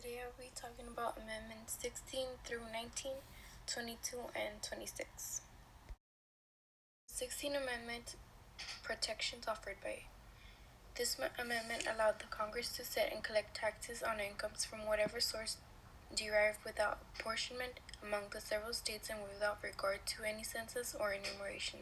Today I'll be talking about Amendments 16 through 19, 22, and 26. 16th Amendment protections offered by this amendment allowed the Congress to set and collect taxes on incomes from whatever source derived without apportionment among the several states and without regard to any census or enumeration.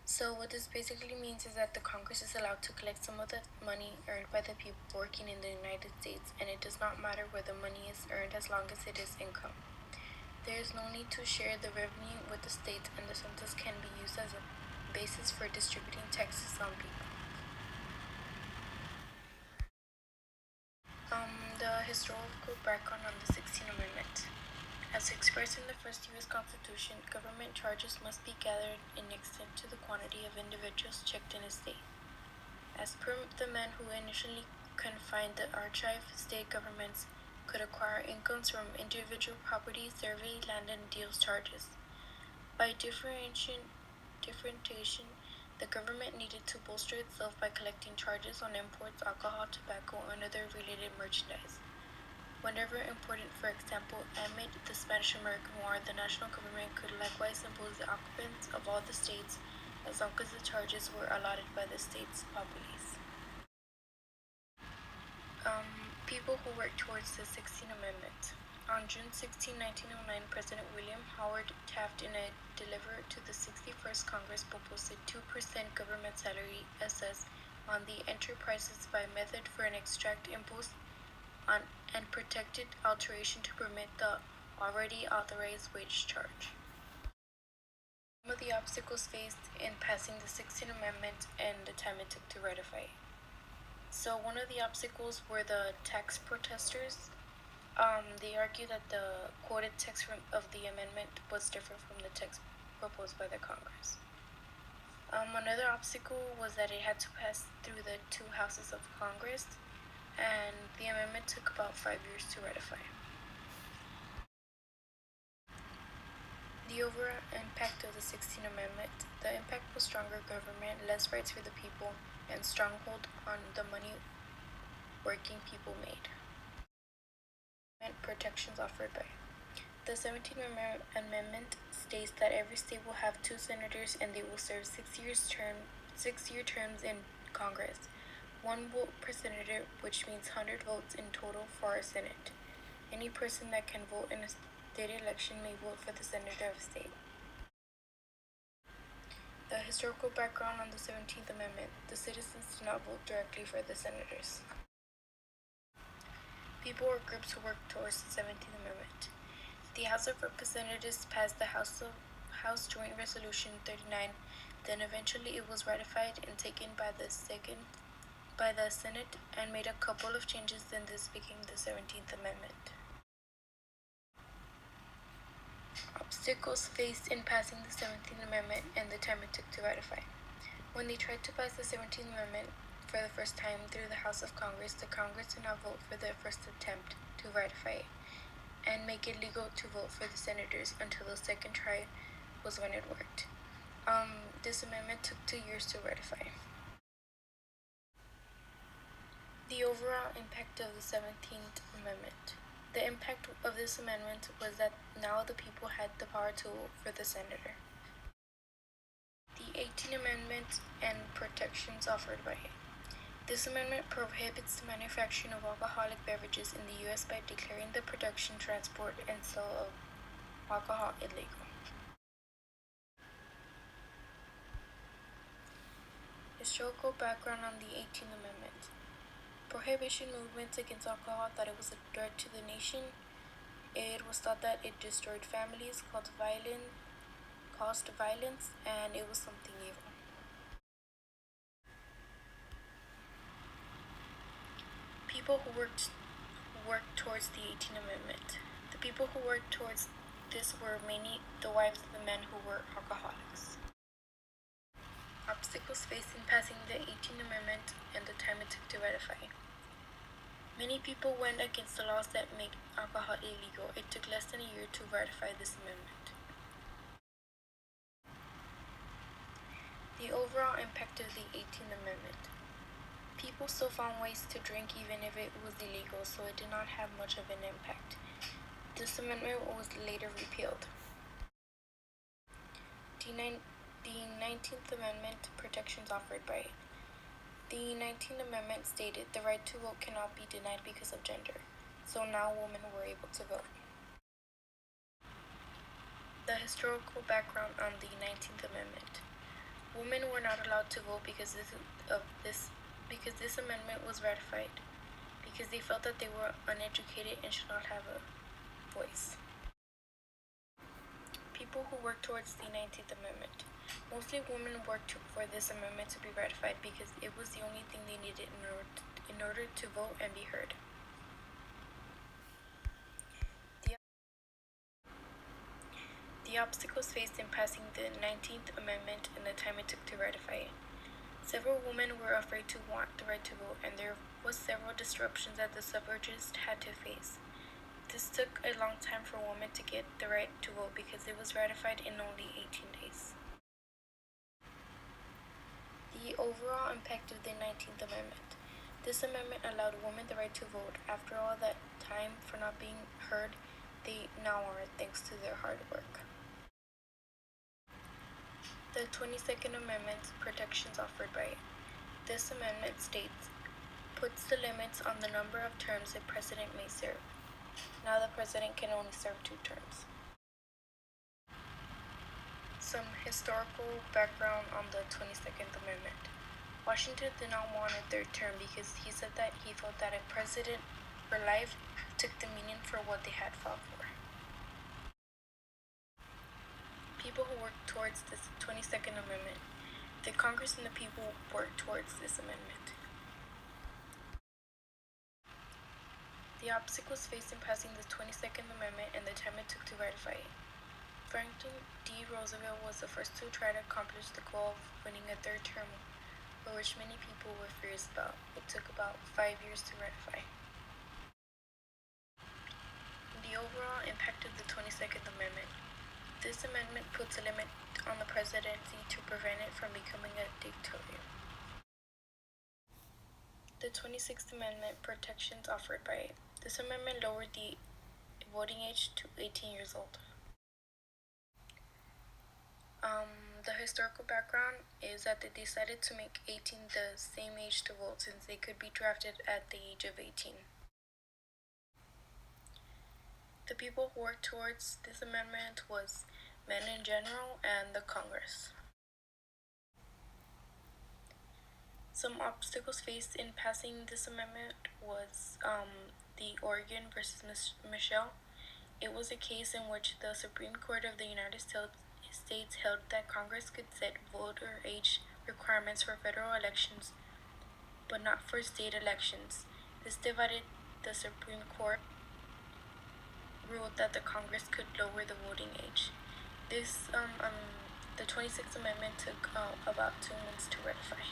So what this basically means is that the Congress is allowed to collect some of the money earned by the people working in the United States, and it does not matter where the money is earned as long as it is income. There is no need to share the revenue with the states, and the census can be used as a basis for distributing taxes on people. The historical background on the 16th Amendment. As expressed in the first U.S. Constitution, government charges must be gathered in extent to the quantity of individuals checked in a state. As per the men who initially confined the archive, state governments could acquire incomes from individual property, survey, land, and deals charges. By differentiation, the government needed to bolster itself by collecting charges on imports, alcohol, tobacco, and other related merchandise. Whenever important, for example, amid the Spanish-American War, the national government could likewise impose the occupants of all the states as long as the charges were allotted by the state's populace. People who worked towards the 16th Amendment. On June 16, 1909, President William Howard Taft, in a deliver to the 61st Congress, proposed a 2% government salary assessed on the enterprises by method for an extract imposed on and protected alteration to permit the already authorized wage charge. Some of the obstacles faced in passing the 16th Amendment and the time it took to ratify it. So one of the obstacles were the tax protesters. They argued that the quoted text of the amendment was different from the text proposed by the Congress. Another obstacle was that it had to pass through the two houses of Congress, and the amendment took about 5 years to ratify. The overall impact of the 16th Amendment. The impact was stronger government, less rights for the people, and stronghold on the money working people made. Protections offered by the 17th Amendment states that every state will have 2 senators and they will serve 6-year terms in Congress. 1 vote per senator, which means 100 votes in total for our Senate. Any person that can vote in a state election may vote for the senator of state. The historical background on the 17th Amendment. The citizens did not vote directly for the senators. People or groups who worked towards the 17th Amendment. The House of Representatives passed the House Joint Resolution 39, then eventually it was ratified and taken by the Senate and made a couple of changes, then this became the 17th Amendment. Obstacles faced in passing the 17th Amendment and the time it took to ratify. When they tried to pass the 17th Amendment for the first time through the House of Congress, the Congress did not vote for the first attempt to ratify it and make it legal to vote for the senators until the second try was when it worked. This amendment took 2 years to ratify. The overall impact of the 17th Amendment. The impact of this amendment was that now the people had the power to vote for the senator. The 18th Amendment and protections offered by it. This amendment prohibits the manufacturing of alcoholic beverages in the U.S. by declaring the production, transport, and sale of alcohol illegal. Historical background on the 18th Amendment. Prohibition movements against alcohol thought it was a threat to the nation. It was thought that it destroyed families, caused violence, and it was something evil. People who worked towards the 18th Amendment. The people who worked towards this were mainly the wives of the men who were alcoholics. Obstacles faced in passing the 18th Amendment and the time it took to ratify. Many people went against the laws that make alcohol illegal. It took less than a year to ratify this amendment. The overall impact of the 18th Amendment. People still found ways to drink even if it was illegal, so it did not have much of an impact. This amendment was later repealed. The 19th Amendment protections offered by it. The 19th Amendment stated the right to vote cannot be denied because of gender, so now women were able to vote. The historical background on the 19th Amendment. Women were not allowed to vote because this amendment was ratified, because they felt that they were uneducated and should not have a voice. People who worked towards the 19th Amendment. Mostly women worked for this amendment to be ratified because it was the only thing they needed in order to vote and be heard. The obstacles faced in passing the 19th Amendment and the time it took to ratify it. Several women were afraid to want the right to vote, and there was several disruptions that the suffragists had to face. This took a long time for women to get the right to vote because it was ratified in only 18 days. The overall impact of the 19th Amendment. This amendment allowed women the right to vote. After all that time for not being heard, they now are, thanks to their hard work. The 22nd Amendment protections offered by it. This amendment puts the limits on the number of terms a president may serve. Now the president can only serve 2 terms. Some historical background on the 22nd Amendment. Washington did not want a 3rd term because he said that he felt that a president for life took the meaning for what they had fought for. People who worked towards this 22nd Amendment. The Congress and the people worked towards this amendment. The obstacles faced in passing the 22nd Amendment and the time it took to ratify it. Franklin D. Roosevelt was the first to try to accomplish the goal of winning a 3rd term, for which many people were furious about. It took about 5 years to ratify. The overall impact of the 22nd Amendment. This amendment puts a limit on the presidency to prevent it from becoming a dictatorship. The 26th Amendment protections offered by it. This amendment lowered the voting age to 18 years old. The historical background is that they decided to make 18 the same age to vote since they could be drafted at the age of 18. The people who worked towards this amendment was men in general and the Congress. Some obstacles faced in passing this amendment was the Oregon versus Michelle. It was a case in which the Supreme Court of the United States held that Congress could set voter age requirements for federal elections, but not for state elections. This divided the Supreme Court ruled that the Congress could lower the voting age. The 26th Amendment took about 2 months to ratify.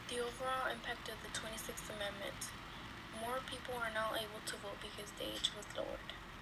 The overall impact of the 26th Amendment. More people are now able to vote because the age was lowered.